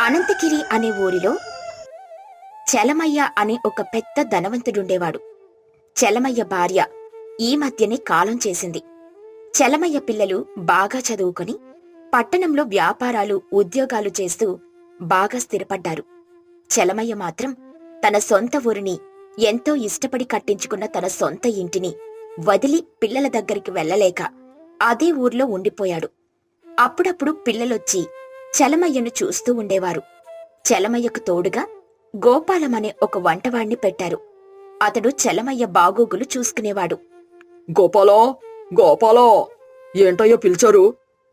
అనంతగిరి అనే ఊరిలో చలమయ్య అనే ఒక పెద్ద ధనవంతుడుండేవాడు. చలమయ్య భార్య ఈ మధ్యనే కాలం చేసింది. చలమయ్య పిల్లలు బాగా చదువుకొని పట్టణంలో వ్యాపారాలు, ఉద్యోగాలు చేస్తూ బాగా స్థిరపడ్డారు. చలమయ్య మాత్రం తన సొంత ఊరిని, ఎంతో ఇష్టపడి కట్టించుకున్న తన సొంత ఇంటిని వదిలి పిల్లల దగ్గరికి వెళ్లలేక అదే ఊర్లో ఉండిపోయాడు. అప్పుడప్పుడు పిల్లలొచ్చి చలమయ్యను చూస్తూ ఉండేవారు. చలమయ్యకు తోడుగా గోపాలమనే ఒక వంటవాణ్ణి పెట్టారు. అతడు చలమయ్య బాగోగులు చూసుకునేవాడు. గోపాలా, గోపాలా, ఏంటయ్యా పిలిచారు?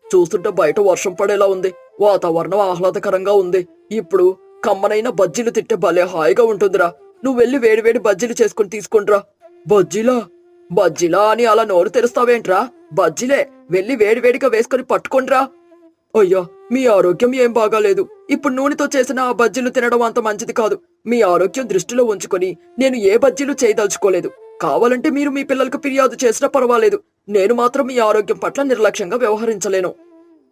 చూస్తుంటే బయట వర్షం పడేలా ఉంది. వాతావరణం ఆహ్లాదకరంగా ఉంది. ఇప్పుడు కమ్మనైన బజ్జీలు తింటే భలే హాయిగా ఉంటుందిరా. నువ్వు వెళ్ళి వేడివేడి బజ్జీలు చేసుకుని తీసుకుంట్రా. బజ్జీలా? బజ్జీలా అని అలా నోరు తెరుస్తావేంట్రా? బజ్జీలే, వెళ్ళి వేడివేడిగా వేసుకుని పట్టుకోండ్రా. అయ్యా, మీ ఆరోగ్యం ఏం బాగాలేదు. ఇప్పుడు నూనెతో చేసిన ఆ బజ్జీలు తినడం అంత మంచిది కాదు. మీ ఆరోగ్యం దృష్టిలో ఉంచుకొని నేను ఏ బజ్జీలు చేయదలుచుకోలేదు. కావాలంటే మీరు మీ పిల్లలకు ఫిర్యాదు చేసినా పర్వాలేదు. నేను మాత్రం మీ ఆరోగ్యం పట్ల నిర్లక్ష్యంగా వ్యవహరించలేను.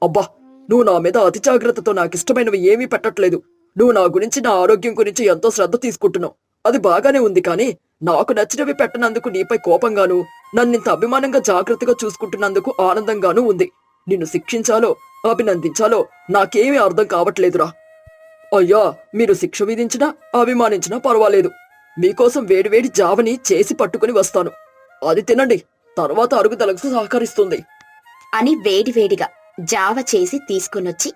అబ్బా, నువ్వు నా మీద అతి జాగ్రత్తతో నాకిష్టమైనవి ఏమీ పెట్టట్లేదు. నువ్వు నా గురించి, నా ఆరోగ్యం గురించి ఎంతో శ్రద్ధ తీసుకుంటున్నావు. అది బాగానే ఉంది, కానీ నాకు నచ్చినవి పెట్టనందుకు నీపై కోపంగాను, నన్నింత అభిమానంగా జాగ్రత్తగా చూసుకుంటున్నందుకు ఆనందంగానూ ఉంది. నిన్ను శిక్షించాలో అభినందించాలో నాకేమీ అర్థం కావట్లేదురా. అయ్యా, మీరు శిక్ష విధించినా అభిమానించినా పర్వాలేదు. మీకోసం వేడివేడి జావని చేసి పట్టుకుని వస్తాను. అది తినండి, తర్వాత అరుగుదలకు సహకరిస్తుంది అని వేడివేడిగా జావ చేసి తీసుకునొచ్చి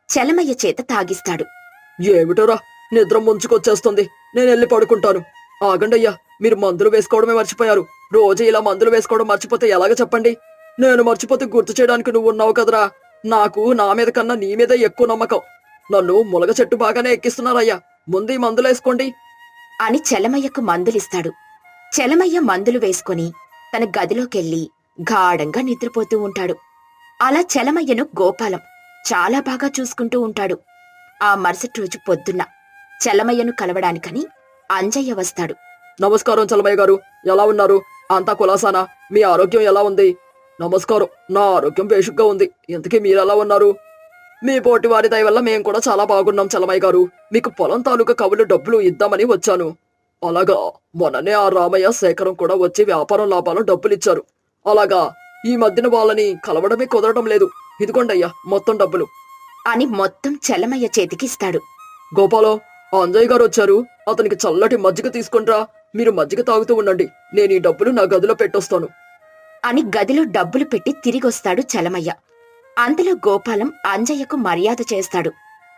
చలమయ్య చేత తాగిస్తాడు. ఏమిటోరా, నిద్ర ముంచుకొచ్చేస్తుంది. నేనెళ్ళి పడుకుంటాను. ఆగండయ్యా, మీరు మందులు వేసుకోవడమే మర్చిపోయారు. రోజు ఇలా మందులు వేసుకోవడం మర్చిపోతే ఎలాగ చెప్పండి? నేను మర్చిపోతే గుర్తు చేయడానికి నువ్వు ఉన్నావు కదరా. నాకు నా మీద కన్నా నీ మీద ఎక్కువ నమ్మకం. నన్ను ములగ చెట్టు బాగానే ఎక్కిస్తున్నారయ్యా. ముందు ఈ మందులేసుకోండి అని చలమయ్యకు మందులిస్తాడు. చలమయ్య మందులు వేసుకుని తన గదిలోకెళ్ళి గాఢంగా నిద్రపోతూ ఉంటాడు. అలా చలమయ్యను గోపాలం చాలా బాగా చూసుకుంటూ ఉంటాడు. ఆ మరుసటి రోజు పొద్దున్న చలమయ్యను కలవడానికని అంజయ్య వస్తాడు. నమస్కారం చలమయ్య గారు, ఎలా ఉన్నారు? అంతా కులాసానా? మీ ఆరోగ్యం ఎలా ఉంది? నమస్కారం, నా ఆరోగ్యం బేషుగ్గా ఉంది. ఇంతకీ మీరెలా ఉన్నారు? మీ పోటీ వారి దయ వల్ల మేము కూడా చాలా బాగున్నాం చలమయ్య గారు. మీకు పొలం తాలూకా కవులు డబ్బులు ఇద్దామని వచ్చాను. అలాగా, మొన్ననే ఆ రామయ్య, శేఖరం కూడా వచ్చి వ్యాపారం లాభాలు డబ్బులిచ్చారు. అలాగా, ఈ మధ్యన వాళ్ళని కలవడమే కుదరడం లేదు. ఇదిగోండయ్యా మొత్తం డబ్బులు అని మొత్తం చలమయ్య చేతికిస్తాడు. గోపాలం, అంజయ్ గారు వచ్చారు. అతనికి చల్లటి మజ్జిగ తీసుకుంట్రా. మీరు మజ్జిగ తాగుతూ ఉండండి. నేను ఈ డబ్బులు నా గదిలో పెట్టొస్తాను అని గదిలో డబ్బులు పెట్టి తిరిగొస్తాడు చలమయ్య. అంతలో గోపాలం అంజయ్యకు మర్యాద చేస్తాడు.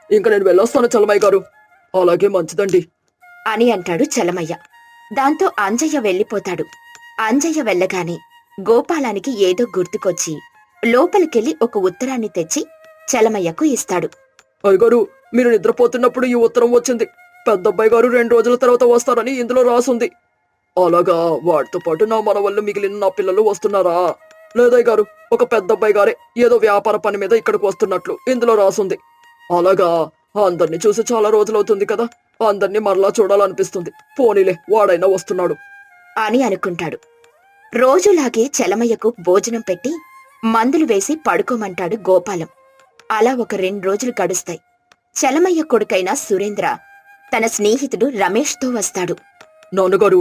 ఇంక నేను వెళ్ళొస్తాను చలమయ్య గారు. అలాగే, మంచిదండి అని అంటాడు చలమయ్య. దాంతో అంజయ్య వెళ్ళిపోతాడు. అంజయ్య వెళ్ళగానే గోపాలానికి ఏదో గుర్తుకొచ్చి లోపలికెళ్లి ఒక ఉత్తరాన్ని తెచ్చి చలమయ్యకు ఇస్తాడు. అయ్యగారు, మీరు నిద్రపోతున్నప్పుడు ఈ ఉత్తరం వచ్చింది. పెద్దబ్బాయి గారు 2 రోజుల తర్వాత వస్తారని ఇందులో రాసుంది. అలాగా, వాటితో పాటు నా మనవళ్ళు మిగిలిన నా పిల్లలు వస్తున్నారా? లేదయ్య గారు, ఒక పెద్దబ్బాయి గారే ఏదో వ్యాపార పని మీద ఇక్కడికి వస్తున్నట్లు ఇందులో రాసుంది. అలాగా, అందరినీ చూసి చాలా రోజులవుతుంది కదా. అందరినీ మరలా చూడాలనిపిస్తుంది. పోనీలే, వాడైనా వస్తున్నాడు అని అనుకుంటాడు. రోజులాగే చలమయ్యకు భోజనం పెట్టి మందులు వేసి పడుకోమంటాడు గోపాలం. అలా ఒక 2 రోజులు గడుస్తాయి. చలమయ్య కొడుకైన సురేంద్ర తన స్నేహితుడు రమేష్తో వస్తాడు. నాన్నగారు,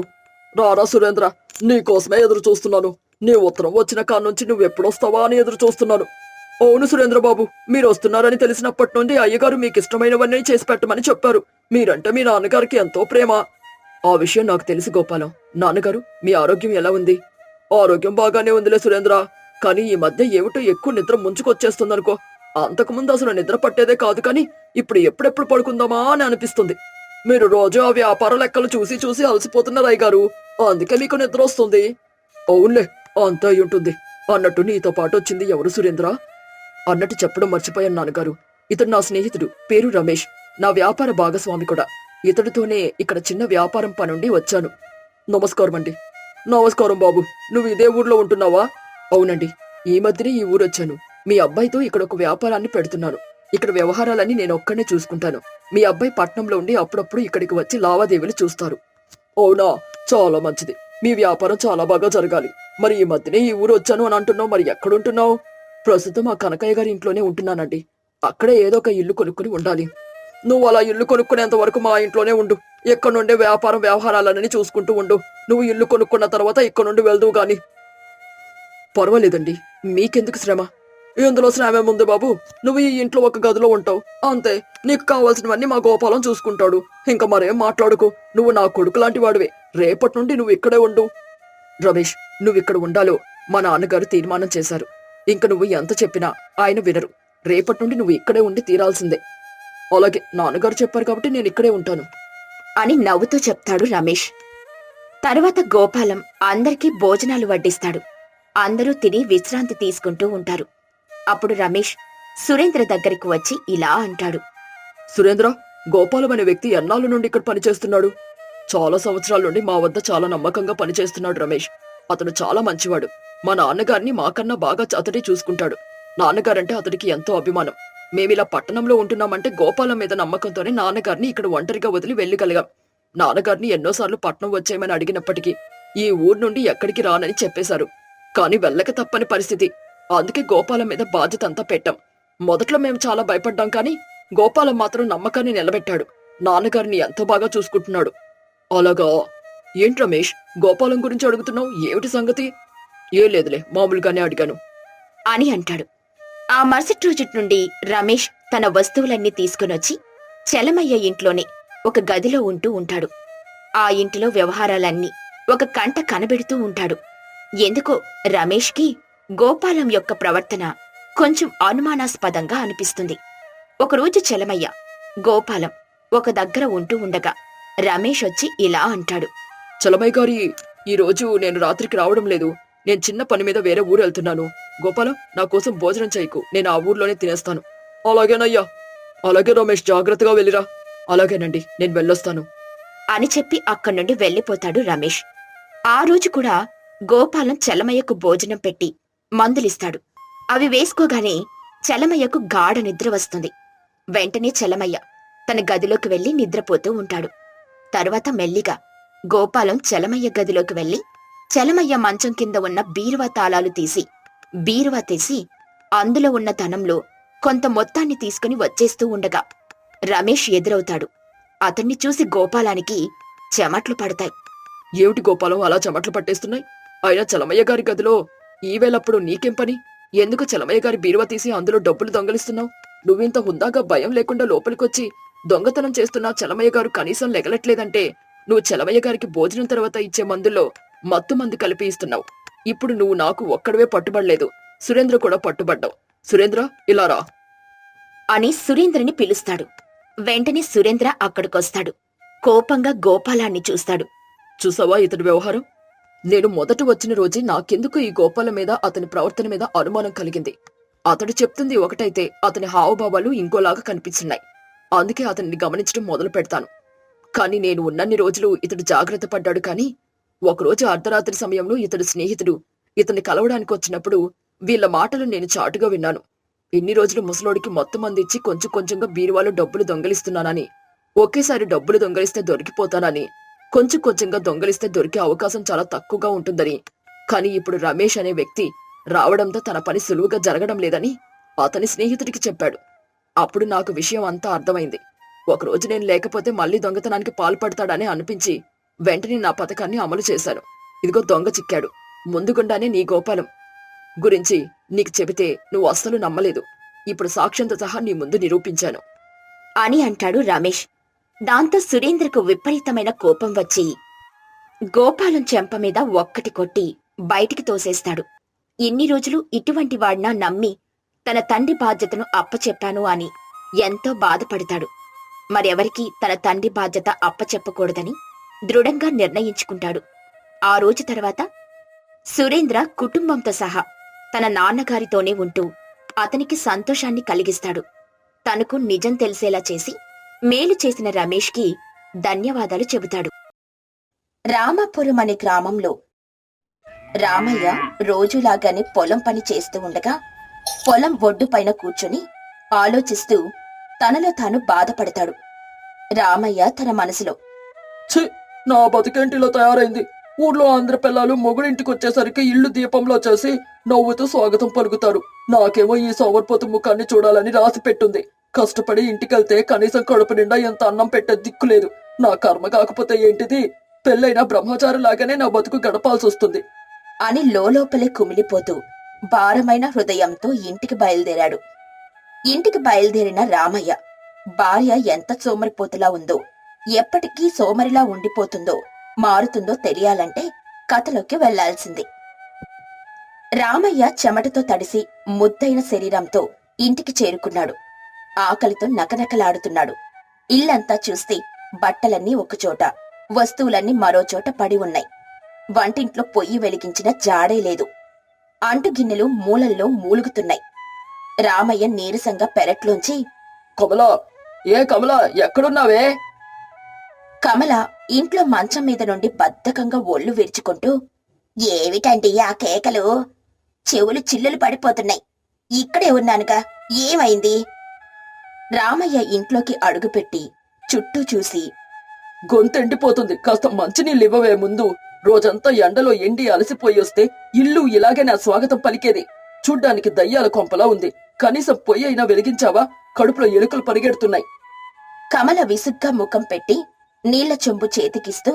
రారా సురేంద్ర, నీకోసమే ఎదురు చూస్తున్నాను. నీ ఉత్తరం వచ్చిన కాన్నుంచి నువ్వెప్పుడొస్తావా అని ఎదురు చూస్తున్నాను. అవును సురేంద్ర బాబు, మీరు వస్తున్నారని తెలిసినప్పటి నుండి అయ్యగారు మీకు ఇష్టమైనవన్నీ చేసి పెట్టమని చెప్పారు. మీరంటే మీ నాన్నగారికి ఎంతో ప్రేమ. ఆ విషయం నాకు తెలుసు గోపాలం. నాన్నగారు, మీ ఆరోగ్యం ఎలా ఉంది? ఆరోగ్యం బాగానే ఉందిలే సురేంద్ర, కానీ ఈ మధ్య ఏమిటో ఎక్కువ నిద్ర ముంచుకొచ్చేస్తుందనుకో. అంతకుముందు అసలు నిద్ర పట్టేదే కాదు, కానీ ఇప్పుడు ఎప్పుడెప్పుడు పడుకుందామా అని అనిపిస్తుంది. మీరు రోజు ఆ వ్యాపార లెక్కలు చూసి చూసి అలసిపోతున్నారు అయ్యగారు, అందుకే మీకు నిద్ర వస్తుంది. అవునులే, అంతా అయి ఉంటుంది. అన్నట్టు నీతో పాటు వచ్చింది ఎవరు సురేంద్ర? అన్నట్టు చెప్పడం మర్చిపోయాను నాన్నగారు. ఇతడు నా స్నేహితుడు, పేరు రమేష్. నా వ్యాపార భాగస్వామి కూడా. ఇతడితోనే ఇక్కడ చిన్న వ్యాపారం పనుండి వచ్చాను. నమస్కారం అండి. నమస్కారం బాబు, నువ్వు ఇదే ఊర్లో ఉంటున్నావా? అవునండి, ఈ మధ్యనే ఈ ఊరొచ్చాను. మీ అబ్బాయితో ఇక్కడ ఒక వ్యాపారాన్ని పెడుతున్నాను. ఇక్కడ వ్యవహారాలన్నీ నేను ఒక్కడే చూసుకుంటాను. మీ అబ్బాయి పట్నంలో ఉండి అప్పుడప్పుడు ఇక్కడికి వచ్చి లావాదేవీలు చూస్తారు. అవునా, చాలా మంచిది. మీ వ్యాపారం చాలా బాగా జరగాలి. మరి ఈ మధ్యనే ఈ ఊరు వచ్చాను అని అంటున్నావు, మరి ఎక్కడుంటున్నావు? ప్రస్తుతం ఆ కనకయ్య గారి ఇంట్లోనే ఉంటున్నానండి. అక్కడే ఏదో ఒక ఇల్లు కొనుక్కుని ఉండాలి. నువ్వు అలా ఇల్లు కొనుక్కునేంత వరకు మా ఇంట్లోనే ఉండు. ఇక్కడ నుండి వ్యాపారం వ్యవహారాలన్నీ చూసుకుంటూ ఉండు. నువ్వు ఇల్లు కొనుక్కున్న తర్వాత ఇక్కడ నుండి వెళ్దువు గాని. పర్వాలేదండి, మీకెందుకు శ్రమ? ఇందులో శ్రమేముంది బాబు? నువ్వు ఈ ఇంట్లో ఒక గదిలో ఉంటావు అంతే. నీకు కావాల్సినవన్నీ మా గోపాలం చూసుకుంటాడు. ఇంకా మరేం మాట్లాడుకో. నువ్వు నా కొడుకు లాంటి వాడివే. రేపటి నుండి నువ్వు ఇక్కడే ఉండు. రమేష్, నువ్విక్కడ ఉండాలో మా నాన్నగారు తీర్మానం చేశారు. ఇంక నువ్వు ఎంత చెప్పినా ఆయన వినరు. రేపటి నుండి నువ్వు ఇక్కడే ఉండి తీరాల్సిందే. అలాగే, నాన్నగారు చెప్పారు కాబట్టి నేను ఇక్కడే ఉంటాను అని నవ్వుతూ చెప్తాడు రమేష్. తరువాత గోపాలం అందరికీ భోజనాలు వడ్డిస్తాడు. అందరూ తిని విశ్రాంతి తీసుకుంటూ ఉంటారు. అప్పుడు రమేష్ సురేంద్ర దగ్గరికి వచ్చి ఇలా అంటాడు. సురేంద్ర, గోపాలం అనే వ్యక్తి ఎన్నాళ్ళ నుండి ఇక్కడ పనిచేస్తున్నాడు? చాలా సంవత్సరాల నుండి మా వద్ద చాలా నమ్మకంగా పనిచేస్తున్నాడు రమేష్. అతను చాలా మంచివాడు. మా నాన్నగారిని మాకన్నా బాగా అతడే చూసుకుంటాడు. నాన్నగారంటే అతడికి ఎంతో అభిమానం. మేమిలా పట్టణంలో ఉంటున్నామంటే గోపాలం మీద నమ్మకంతోనే నాన్నగారిని ఇక్కడ ఒంటరిగా వదిలి వెళ్ళగలిగాం. నాన్నగారిని ఎన్నోసార్లు పట్నం వచ్చేయమని అడిగినప్పటికీ ఈ ఊరు నుండి ఎక్కడికి రానని చెప్పేశారు. కాని వెళ్ళక తప్పని పరిస్థితి. అందుకే గోపాలం మీద బాధ్యత అంతా పెట్టాం. మొదట్లో మేము చాలా భయపడ్డాం, కానీ గోపాలం మాత్రం నమ్మకాన్ని నిలబెట్టాడు. నాన్నగారిని ఎంతో బాగా చూసుకుంటున్నాడు. అలాగా? ఏంటి రమేష్, గోపాలం గురించి అడుగుతున్నావు? ఏమిటి సంగతి? ఏం లేదులే, మామూలుగానే అడిగాను అని అంటాడు. ఆ మరుసటి రోజు నుండి రమేష్ తన వస్తువులన్నీ తీసుకునొచ్చి చలమయ్య ఇంట్లోనే ఒక గదిలో ఉంటూ ఉంటాడు. ఆ ఇంటిలో వ్యవహారాలన్నీ ఒక కంట కనబెడుతూ ఉంటాడు. ఎందుకో రమేష్కి గోపాలం యొక్క ప్రవర్తన కొంచెం అనుమానాస్పదంగా అనిపిస్తుంది. ఒకరోజు చలమయ్య, గోపాలం ఒక దగ్గర ఉంటూ ఉండగా రమేష్ వచ్చి ఇలా అంటాడు. చలమయ్య గారి, ఈరోజు నేను రాత్రికి రావడం లేదు. నేను చిన్న పని మీద వేరే ఊరు వెళ్తున్నాను. గోపాలం, నా కోసం భోజనం చేయకు. నేను ఆ ఊర్లోనే తినేస్తాను. అలాగేనయ్యా. అలాగే రమేష్, జాగ్రత్తగా వెళ్ళిరా. అలాగేనండి, నేను వెళ్ళొస్తాను అని చెప్పి అక్కడి నుండి వెళ్ళిపోతాడు రమేష్. ఆ రోజు కూడా గోపాలం చలమయ్యకు భోజనం పెట్టి మందులిస్తాడు. అవి వేసుకోగానే చలమయ్యకు గాఢ నిద్ర వస్తుంది. వెంటనే చలమయ్య తన గదిలోకి వెళ్లి నిద్రపోతూ ఉంటాడు. తరువాత మెల్లిగా గోపాలం చలమయ్య గదిలోకి వెళ్లి చలమయ్య మంచం కింద ఉన్న బీరువా తాళాలు తీసి అందులో ఉన్న ధనంలో కొంత మొత్తాన్ని తీసుకుని వచ్చేస్తూ ఉండగా రమేష్ ఎదురవుతాడు. అతన్ని చూసి గోపాలానికి చెమట్లు పడతాయి. ఏమిటి గోపాలం, అలా చెమట్లు పట్టేస్తున్నాయి? అయినా చలమయ్య గారి గదిలో ఈవేళప్పుడు నీకేం పని? ఎందుకు చలమయ్య గారి బీరువా తీసి అందులో డబ్బులు దొంగలిస్తున్నావు? నువ్వింత హుందాగా భయం లేకుండా లోపలికొచ్చి దొంగతనం చేస్తున్నా చలమయ్య గారు కనీసం లెగలట్లేదంటే నువ్వు చలమయ్య గారికి భోజనం తర్వాత ఇచ్చే మందుల్లో మత్తు మందు కలిపి ఇస్తున్నావు. ఇప్పుడు నువ్వు నాకు ఒక్కడవే పట్టుబడలేదు, సురేంద్ర కూడా పట్టుబడ్డావు. సురేంద్ర, ఇలా రా అని సురేంద్రని పిలుస్తాడు. వెంటనే సురేంద్ర అక్కడికొస్తాడు. కోపంగా గోపాలాన్ని చూస్తాడు. చూసావా ఇతడి వ్యవహారం? నేను మొదట వచ్చిన రోజే నాకెందుకు ఈ గోపాలం మీద, అతని ప్రవర్తన మీద అనుమానం కలిగింది. అతడు చెప్తుంది ఒకటైతే అతని హావభావాలు ఇంకోలాగా కనిపిస్తున్నాయి. అందుకే అతన్ని గమనించడం మొదలు పెడతాను. కాని నేను ఉన్నన్ని రోజులు ఇతడు జాగ్రత్త పడ్డాడు. కాని ఒకరోజు అర్ధరాత్రి సమయంలో ఇతడు స్నేహితుడు ఇతన్ని కలవడానికి వచ్చినప్పుడు వీళ్ల మాటలు నేను చాటుగా విన్నాను. ఇన్ని రోజులు ముసలోడికి మొత్తం అందించి కొంచెం కొంచెంగా బీరువాలో డబ్బులు దొంగలిస్తున్నానని, ఒకేసారి డబ్బులు దొంగలిస్తే దొరికిపోతానని, కొంచెం కొంచెంగా దొంగలిస్తే దొరికే అవకాశం చాలా తక్కువగా ఉంటుందని, కాని ఇప్పుడు రమేష్ అనే వ్యక్తి రావడంతో తన పని సులువుగా జరగడం లేదని అతని స్నేహితుడికి చెప్పాడు. అప్పుడు నాకు విషయం అంతా అర్థమైంది. ఒకరోజు నేను లేకపోతే మళ్లీ దొంగతనానికి పాల్పడతాడని అనిపించి వెంటనే నా పథకాన్ని అమలు చేశాను. ఇదిగో దొంగ చిక్కాడు. ముందుగుండానే నీ గోపాలం గురించి నీకు చెబితే నువ్వు అస్సలు నమ్మలేదు. ఇప్పుడు సాక్ష్యంతో సహా నీ ముందు నిరూపించాను అని అంటాడు రమేష్. దాంతో సురేంద్రకు విపరీతమైన కోపం వచ్చి గోపాలం చెంప మీద ఒక్కటి కొట్టి బయటికి తోసేస్తాడు. ఇన్ని రోజులు ఇటువంటి వాడినా నమ్మి తన తండ్రి బాధ్యతను అప్పచెప్పాను అని ఎంతో బాధపడతాడు. మరెవరికీ తన తండ్రి బాధ్యత అప్పచెప్పకూడదని దృఢంగా నిర్ణయించుకుంటాడు. ఆ రోజు తర్వాత సురేంద్ర కుటుంబంతో సహా తన నాన్నగారితోనే ఉంటూ అతనికి సంతోషాన్ని కలిగిస్తాడు. తనకు నిజం తెలిసేలా చేసి మేలు చేసిన రమేష్కి ధన్యవాదాలు చెబుతాడు. రామాపురం అనే గ్రామంలో రామయ్య రోజులాగానే పొలం పని చేస్తూ ఉండగా పొలం ఒడ్డు పైన కూర్చుని ఆలోచిస్తూ తనలో తాను బాధపడతాడు. రామయ్య తన మనసులో, ఛీ, నా బతికేంటిలో తయారైంది. ఊర్లో అందరి పిల్లలు మొగుడింటికి వచ్చేసరికి ఇల్లు దీపంలో చేసి నవ్వుతూ స్వాగతం పలుకుతారు. నాకేమో ఈ సోవర్పోతు ముఖాన్ని చూడాలని రాసి పెట్టుంది. కష్టపడి ఇంటికెళ్తే కనీసం కడుపు నిండా ఎంత అన్నం పెట్టే దిక్కు లేదు. నా కర్మ కాకపోతే ఏంటిది, పెళ్ళైన బ్రహ్మచారి లాగానే నా బతుకు గడపాల్సి వస్తుంది అని లోపలే కుమిలిపోతూ భారమైన హృదయంతో ఇంటికి బయలుదేరాడు. ఇంటికి బయలుదేరిన రామయ్య భార్య ఎంత సోమరిపోతులా ఉందో, ఎప్పటికీ సోమరిలా ఉండిపోతుందో, మారుతుందో తెలియాలంటే కథలోకి వెళ్లాల్సింది. రామయ్య చెమటతో తడిసి ముద్దైన శరీరంతో ఇంటికి చేరుకున్నాడు. ఆకలితో నకనకలాడుతున్నాడు. ఇల్లంతా చూస్తే బట్టలన్నీ ఒకచోట, వస్తువులన్నీ మరోచోట పడి ఉన్నాయి. వంటింట్లో పొయ్యి వెలిగించిన జాడే లేదు. అంటుగిన్నెలు మూలల్లో మూలుగుతున్నాయి. రామయ్య నీరసంగా పెరట్లోంచి, కమలా, ఏ కమలా, ఎక్కడున్నావే? కమల ఇంట్లో మంచం మీద నుండి బద్ధకంగా ఒళ్ళు విరుచుకుంటూ, ఏమిటండి ఆ కేకలు? చెవులు చిల్లులు పడిపోతున్నాయి. ఇక్కడే ఉన్నానుగా, ఏమైంది? రామయ్య ఇంట్లోకి అడుగుపెట్టి చుట్టూ చూసి, గొంతెండిపోతుంది, కాస్త మంచినీళ్ళు ఇవ్వవే ముందు. రోజంతా ఎండలో ఎండి అలసిపోయి వస్తే ఇల్లు ఇలాగే నా స్వాగతం పలికేది. చూడ్డానికి దయ్యాల కొంపలా ఉంది. కనీసం పొయ్యి అయినా వెలిగించావా? కడుపులో ఎలుకలు పరిగెడుతున్నాయి. కమల విసుగ్గా ముఖం పెట్టి నీళ్ల చెంబు చేతికిస్తూ,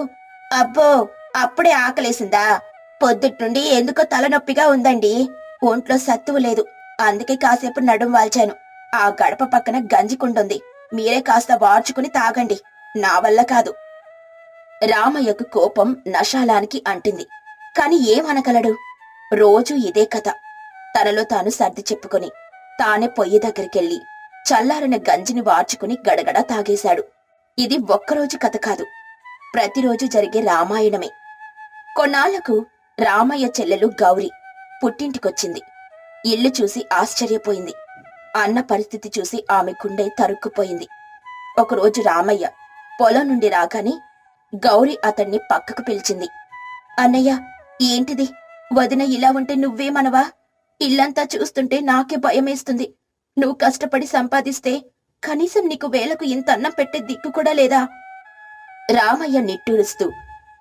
అబ్బో, అప్పుడే ఆకలేసిందా? పొద్దుట్నుండి ఎందుకో తలనొప్పిగా ఉందండి. ఒంట్లో సత్తువు లేదు, అందుకే కాసేపు నడుం వాల్చాను. ఆ గడప పక్కన గంజికుంటుంది, మీరే కాస్త వార్చుకుని తాగండి, నా వల్ల కాదు. రామయ్యకు కోపం నశాలానికి అంటింది. కాని ఏమనగలడు? రోజూ ఇదే కథ. తనలో తాను సర్ది చెప్పుకొని తానే పొయ్యి దగ్గరికెళ్లి చల్లారిన గంజిని వార్చుకుని గడగడా తాగేశాడు. ఇది ఒక్కరోజు కథ కాదు, ప్రతిరోజు జరిగే రామాయణమే. కొన్నాళ్లకు రామయ్య చెల్లెలు గౌరి పుట్టింటికొచ్చింది. ఇల్లు చూసి ఆశ్చర్యపోయింది. అన్న పరిస్థితి చూసి ఆమె గుండె తరుక్కుపోయింది. ఒకరోజు రామయ్య పొలం నుండి రాగానే గౌరి అతన్ని పక్కకు పిలిచింది. అన్నయ్య, ఏంటిది? వదిన ఇలా ఉంటే నువ్వేమనవా? ఇల్లంతా చూస్తుంటే నాకే భయమేస్తుంది. నువ్వు కష్టపడి సంపాదిస్తే కనీసం నీకు వేలకు ఇంత అన్నం పెట్టే దిక్కు కూడా లేదా? రామయ్య నిట్టూరుస్తూ,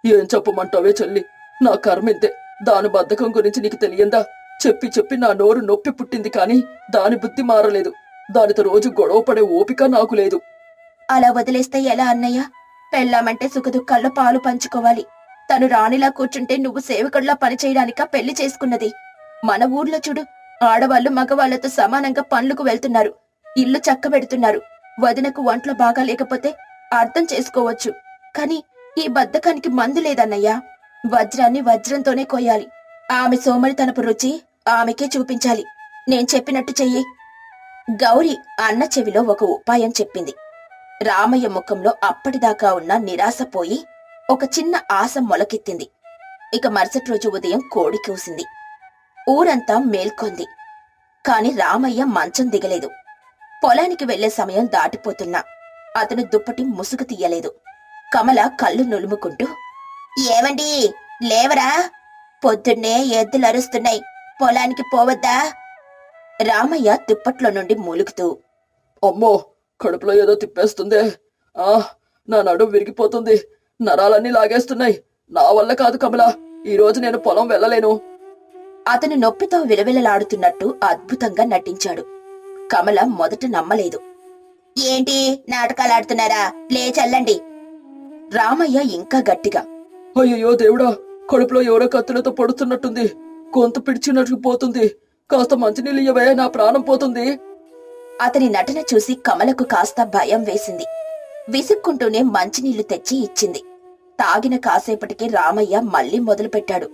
ఏం చెప్పమంటావే చెల్లి, నా కర్మింతే. దాని బద్ధకం గురించి నీకు తెలియందా? చెప్పి చెప్పి నా నోరు నొప్పి పుట్టింది, కాని దాని బుద్ధి మారలేదు. దానితో రోజు గొడవ పడే ఓపిక నాకు లేదు. అలా వదిలేస్తే ఎలా అన్నయ్య? పెళ్ళామంటే సుఖదుఖాల్లో పాలు పంచుకోవాలి. తను రాణిలా కూర్చుంటే నువ్వు సేవకుడిలా పనిచేయడానికా పెళ్లి చేసుకున్నది? మన ఊర్లో చూడు, ఆడవాళ్లు మగవాళ్లతో సమానంగా పనులకు వెళ్తున్నారు, ఇల్లు చక్కబెడుతున్నారు. వదినకు ఒంట్లో బాగా లేకపోతే అర్థం చేసుకోవచ్చు, కాని ఈ బద్ధకానికి మందు లేదన్నయ్యా. వజ్రాన్ని వజ్రంతోనే కొయ్యాలి. ఆమె సోమరితనపు రుచి ఆమెకే చూపించాలి. నేను చెప్పినట్టు చెయ్యి. గౌరి అన్న చెవిలో ఒక ఉపాయం చెప్పింది. రామయ్య ముఖంలో అప్పటిదాకా ఉన్న నిరాశ పోయి ఒక చిన్న ఆశ మొలకెత్తింది. ఇక మరుసటి రోజు ఉదయం కోడి కూసింది. ఊరంతా మేల్కొంది. కాని రామయ్య మంచం దిగలేదు. పొలానికి వెళ్లే సమయం దాటిపోతున్నా అతను దుప్పటి ముసుగు తీయలేదు. కమల కళ్ళు నులుముకుంటూ, ఏవండి, లేవరా? పొద్దున్నే ఎద్దులరుస్తున్నాయి, పొలానికి పోవద్దా? రామయ్య దుప్పట్లో నుండి మూలుగుతూ, అమ్మో, కడుపులో ఏదో తిప్పేస్తుందే. నా నడుం విరిగిపోతుంది, నరాలన్నీ లాగేస్తున్నాయి. నా వల్ల కాదు కమలా, ఈరోజు నేను పొలం వెళ్ళలేను. అతను నొప్పితో విలవిలలాడుతున్నట్టు అద్భుతంగా నటించాడు. కమల మొదట నమ్మలేదు. ఏంటి నాటకాలాడుతున్నారా? లేచెల్లండి. రామయ్య ఇంకా గట్టిగా, అయ్యయ్యో దేవుడా, కడుపులో ఎవరో కత్తులతో పొడుస్తున్నట్టుంది. గొంతు పిడిచినట్టు పోతుంది. కాస్త మంచినీళ్ళు ఇయ్యవే, నా ప్రాణం పోతుంది. అతని నటన చూసి కమలకు కాస్త భయం వేసింది. విసుక్కుంటూనే మంచినీళ్లు తెచ్చి ఇచ్చింది. తాగిన కాసేపటికి రామయ్య మళ్లీ మొదలుపెట్టాడు.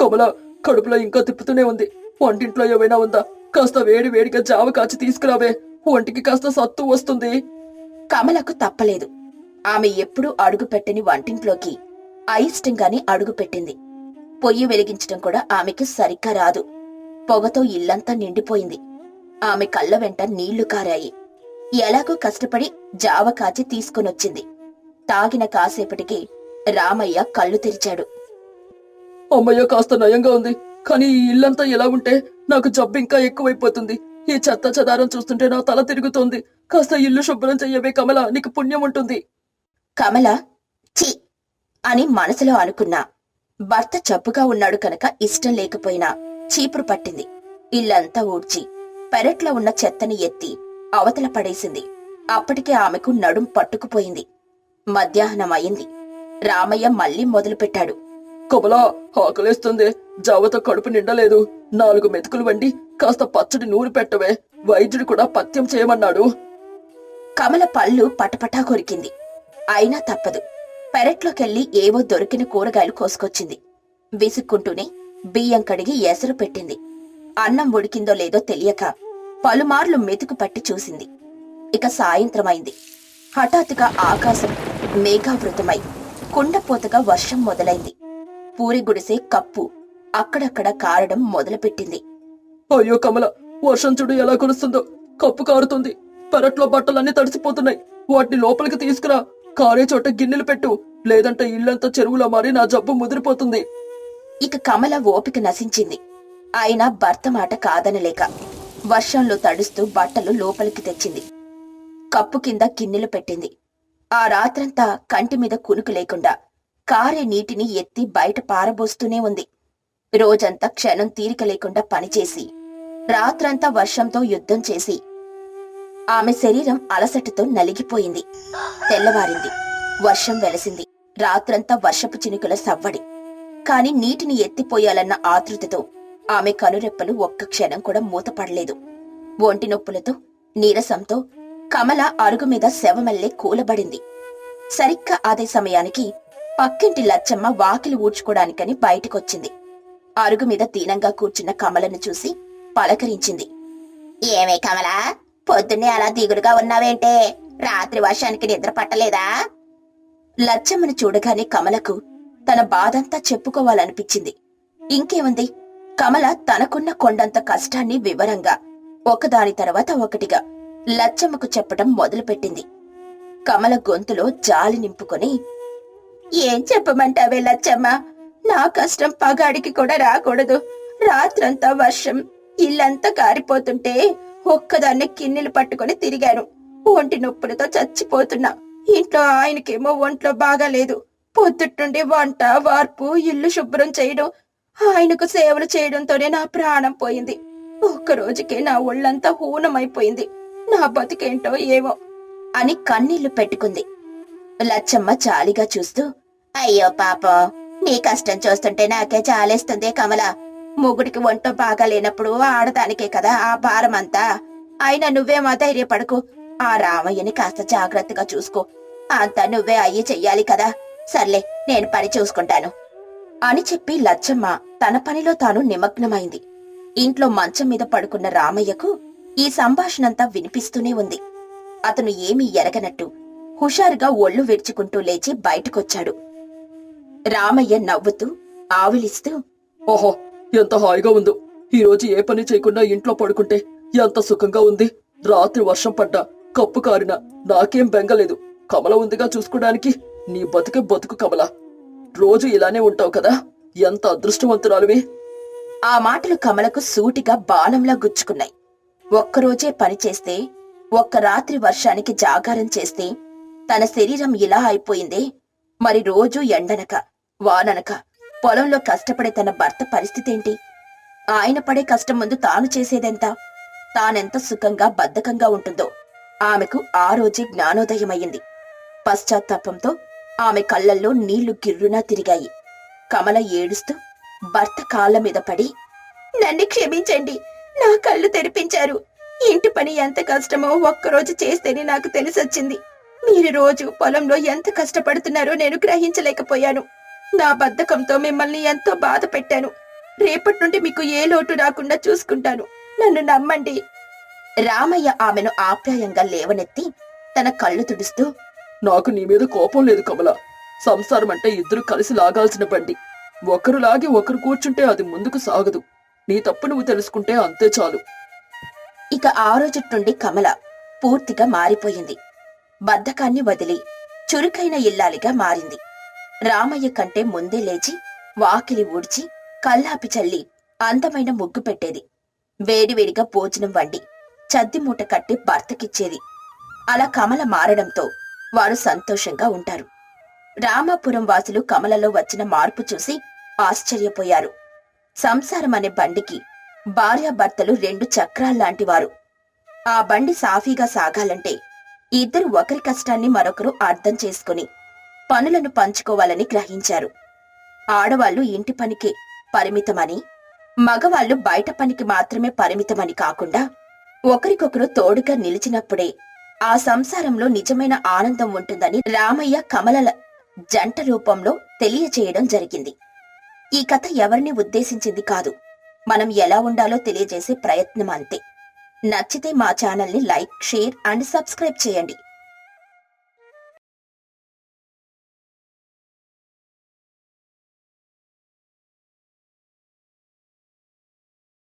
కమల, కడుపులో ఇంకా తిప్పుతూనే ఉంది. వంటింట్లో ఏమైనా ఉందా? కాస్త వేడి వేడిగా జావ కాచి తీసుకురావే, ఒంటికి కాస్త సత్తు వస్తుంది. కమలకు తప్పలేదు. ఆమె ఎప్పుడూ అడుగుపెట్టని వంటింట్లోకి అయిష్టంగానే అడుగుపెట్టింది. పొయ్యి వెలిగించడం కూడా ఆమెకి సరిగ్గా రాదు. పొగతో ఇల్లంతా నిండిపోయింది. ఆమె కళ్ళ వెంట నీళ్లు కారాయి. ఎలాగో కష్టపడి జావ కాచి తీసుకొనొచ్చింది. తాగిన కాసేపటికి రామయ్య కళ్ళు తెరిచాడు. అమ్మయ్య, కాస్త నయంగా ఉంది. కానీ ఈ ఇల్లంతా ఎలా ఉంటే నాకు జబ్బు ఇంకా ఎక్కువైపోతుంది. ఈ చెత్త చెదారం చూస్తుంటే నా తల తిరుగుతోంది. కాస్త ఇల్లు శుభ్రం చెయ్యవే కమల, నీకు పుణ్యం ఉంటుంది. కమల ఛీ అని మనసులో అనుకున్నా. భర్త జబ్బుగా ఉన్నాడు కనుక ఇష్టం లేకపోయినా చీపురు పట్టింది. ఇల్లంతా ఊడ్చి పెరట్లో ఉన్న చెత్తని ఎత్తి అవతల పడేసింది. అప్పటికే ఆమెకు నడుం పట్టుకుపోయింది. మధ్యాహ్నం అయింది. రామయ్య మళ్ళీ మొదలుపెట్టాడు. కమలా, ఆకలేస్తుంది. జావతో కడుపు నిండలేదు. 4 మెతుకులు వండి కాస్త పచ్చడి నూనె పెట్టవే. వైద్యుడు కూడా పథ్యం చేయమన్నాడు. కమల పళ్ళు పటపటా కొరికింది. అయినా తప్పదు. పెరట్లోకెళ్లి ఏవో దొరికిన కూరగాయలు కోసుకొచ్చింది. విసుక్కుంటూనే బియ్యం కడిగి ఎసరు పెట్టింది. అన్నం ఉడికిందో లేదో తెలియక పలుమార్లు మెతుకు పట్టి చూసింది. ఇక సాయంత్రమైంది. హఠాత్తుగా ఆకాశం మేఘావృతమై కుండపోతగా వర్షం మొదలైంది. పూరి గుడిసే కప్పు అక్కడక్కడ కారడం మొదలుపెట్టింది. అయ్యో కమల, వర్షం చూడు ఎలా కురుస్తుందో. కప్పు కారుతుంది. పెరట్లో బట్టలన్నీ తడిసిపోతున్నాయి. వాటిని లోపలికి తీసుకురా. కారే చోట గిన్నెలు పెట్టు. లేదంటే ఇల్లంతా చెరువులో మారి నా జబ్బు ముదిరిపోతుంది. ఇక కమల ఓపిక నశించింది. అయినా భర్త మాట కాదనలేక వర్షంలో తడుస్తూ బట్టలు లోపలికి తెచ్చింది. కప్పు కింద గిన్నెలు పెట్టింది. ఆ రాత్రంతా కంటి మీద కునుకు లేకుండా కారే నీటిని ఎత్తి బయట పారబోస్తూనే ఉంది. రోజంతా క్షణం తీరిక లేకుండా పనిచేసి రాత్రంతా వర్షంతో యుద్ధం చేసి ఆమె శరీరం అలసటతో నలిగిపోయింది. తెల్లవారింది. వర్షం వెలసింది. రాత్రంతా వర్షపు చినుకుల సవ్వడి. కాని నీటిని ఎత్తిపోయాలన్న ఆతృతతో ఆమె కనురెప్పలు ఒక్క క్షణం కూడా మూతపడలేదు. ఒంటి నొప్పులతో నీరసంతో కమల అరుగు మీద శవమల్లే కూలబడింది. సరిగ్గా అదే సమయానికి పక్కింటి లచ్చమ్మ వాకిలి ఊడ్చుకోడానికని బయటకొచ్చింది. అరుగు మీద దీనంగా కూర్చున్న కమలను చూసి పలకరించింది. ఏమే కమలా, పొద్దున్నే అలా దిగులుగా ఉన్నావేంటే? రాత్రి వర్షానికి నిద్ర పట్టలేదా? లచ్చమ్మను చూడగానే కమలకు తన బాధంతా చెప్పుకోవాలనిపించింది. ఇంకేముంది, కమల తనకున్న కొండంత కష్టాన్ని వివరంగా ఒకదాని తర్వాత ఒకటిగా లచ్చమ్మకు చెప్పడం మొదలుపెట్టింది. కమల గొంతులో జాలి నింపుకొని, ఏం చెప్పమంటావే లచ్చమ్మ? నా కష్టం పగాడికి కూడా రాకూడదు. రాత్రంతా వర్షం, ఇల్లంతా కారిపోతుంటే ఒక్కదాన్నే కిన్నెలు పట్టుకుని తిరిగాను. ఒంటి నొప్పులతో చచ్చిపోతున్నా. ఇంట్లో ఆయనకేమో ఒంట్లో బాగాలేదు. పొద్దుట్నుండి వంట, వార్పు, ఇల్లు శుభ్రం చేయడం, ఆయనకు సేవలు చేయడంతోనే నా ప్రాణం పోయింది. ఒక్కరోజుకే నా ఒళ్ళంతా హూనమైపోయింది. నా బతికేంటో ఏమో అని కన్నీళ్లు పెట్టుకుంది. లచ్చమ్మ జాలిగా చూస్తూ, అయ్యో పాపం, నీ కష్టం చూస్తుంటే నాకే చాలేస్తుంది కమల. మొగుడికి ఒంటో బాగాలేనప్పుడు ఆడదానికే కదా ఆ భారమంతా. అయినా నువ్వేమో ధైర్యపడకు. ఆ రామయ్యని కాస్త జాగ్రత్తగా చూసుకో. అంతా నువ్వే అయ్యి చెయ్యాలి కదా. సర్లే, నేను పని చూసుకుంటాను అని చెప్పి లచ్చమ్మ తన పనిలో తాను నిమగ్నమైంది. ఇంట్లో మంచం మీద పడుకున్న రామయ్యకు ఈ సంభాషణంతా వినిపిస్తూనే ఉంది. అతను ఏమీ ఎరగనట్టు హుషారుగా ఒళ్ళు విరుచుకుంటూ లేచి బయటకొచ్చాడు. రామయ్య నవ్వుతూ ఆవిలిస్తూ, ఓహో, ఎంత హాయిగా ఉందో. ఈ రోజు ఏ పని చేయకుండా ఇంట్లో పడుకుంటే ఎంత సుఖంగా ఉంది. రాత్రి వర్షం పడ్డా, కప్పు కారినా నాకేం బెంగలేదు. కమల ఉందిగా చూసుకోవడానికి. నీ బతుకే బతుకు కమల. రోజు ఇలానే ఉంటావు కదా. ఎంత అదృష్టవంతురాలువి. ఆ మాటలు కమలకు సూటిగా బాణంలా గుచ్చుకున్నాయి. ఒక్కరోజే పని చేస్తే, ఒక్క రాత్రి వర్షానికి జాగారం చేస్తే తన శరీరం ఇలా అయిపోయిందే. మరి రోజూ ఎండనక వాననక పొలంలో కష్టపడే తన భర్త పరిస్థితేంటి? ఆయన పడే కష్టం ముందు తాను చేసేదెంత? తానెంత సుఖంగా బద్ధకంగా ఉంటుందో ఆమెకు ఆ రోజే జ్ఞానోదయమయ్యింది. పశ్చాత్తాపంతో ఆమె కళ్ళల్లో నీళ్లు గిర్రునా తిరిగాయి. కమల ఏడుస్తూ భర్త కాళ్ల మీద పడి, నన్ను క్షమించండి, నా కళ్ళు తెరిపించారు. ఇంటి పని ఎంత కష్టమో ఒక్కరోజు చేస్తేనే నాకు తెలిసొచ్చింది. మీరు రోజు పొలంలో ఎంత కష్టపడుతున్నారో నేను గ్రహించలేకపోయాను. నా బద్ధకంతో మిమ్మల్ని ఎంతో బాధ పెట్టాను. రేపటి నుండి మీకు ఏ లోటు రాకుండా చూసుకుంటాను. నన్ను నమ్మండి. రామయ్య ఆమెను ఆప్యాయంగా లేవనెత్తి తన కళ్ళు తుడుస్తూ, నాకు నీ మీద కోపం లేదు కమల. సంసారం అంటే ఇద్దరు కలిసి లాగాల్సిన బండి. ఒకరు లాగి ఒకరు కూర్చుంటే అది ముందుకు సాగదు. నీ తప్పు నువ్వు తెలుసుకుంటే అంతే చాలు. ఇక ఆ రోజు నుండి కమల పూర్తిగా మారిపోయింది. బద్ధకాన్ని వదిలి చురుకైన ఇల్లాలిగా మారింది. రామయ్య కంటే ముందే లేచి వాకిలి ఊడ్చి కల్లాపి చల్లి అందమైన ముగ్గు పెట్టేది. వేడివేడిగా భోజనం వండి చద్దిమూట కట్టి భర్తకిచ్చేది. అలా కమల మారడంతో వారు సంతోషంగా ఉంటారు. రామాపురం వాసులు కమలలో వచ్చిన మార్పు చూసి ఆశ్చర్యపోయారు. సంసారం అనే బండికి భార్యాభర్తలు 2 చక్రాల్లాంటివారు. ఆ బండి సాఫీగా సాగాలంటే ఇద్దరు ఒకరి కష్టాన్ని మరొకరు అర్థం చేసుకుని పనులను పంచుకోవాలని గ్రహించారు. ఆడవాళ్లు ఇంటి పనికి పరిమితమని, మగవాళ్లు బయట పనికి మాత్రమే పరిమితమని కాకుండా ఒకరికొకరు తోడుగా నిలిచినప్పుడే ఆ సంసారంలో నిజమైన ఆనందం ఉంటుందని రామయ్య కమలల జంట రూపంలో తెలియచేయడం జరిగింది. ఈ కథ ఎవరిని ఉద్దేశించింది కాదు, మనం ఎలా ఉండాలో తెలియజేసే ప్రయత్నం అంతే. నచ్చితే మా ఛానల్ని లైక్, షేర్ అండ్ సబ్స్క్రైబ్ చేయండి.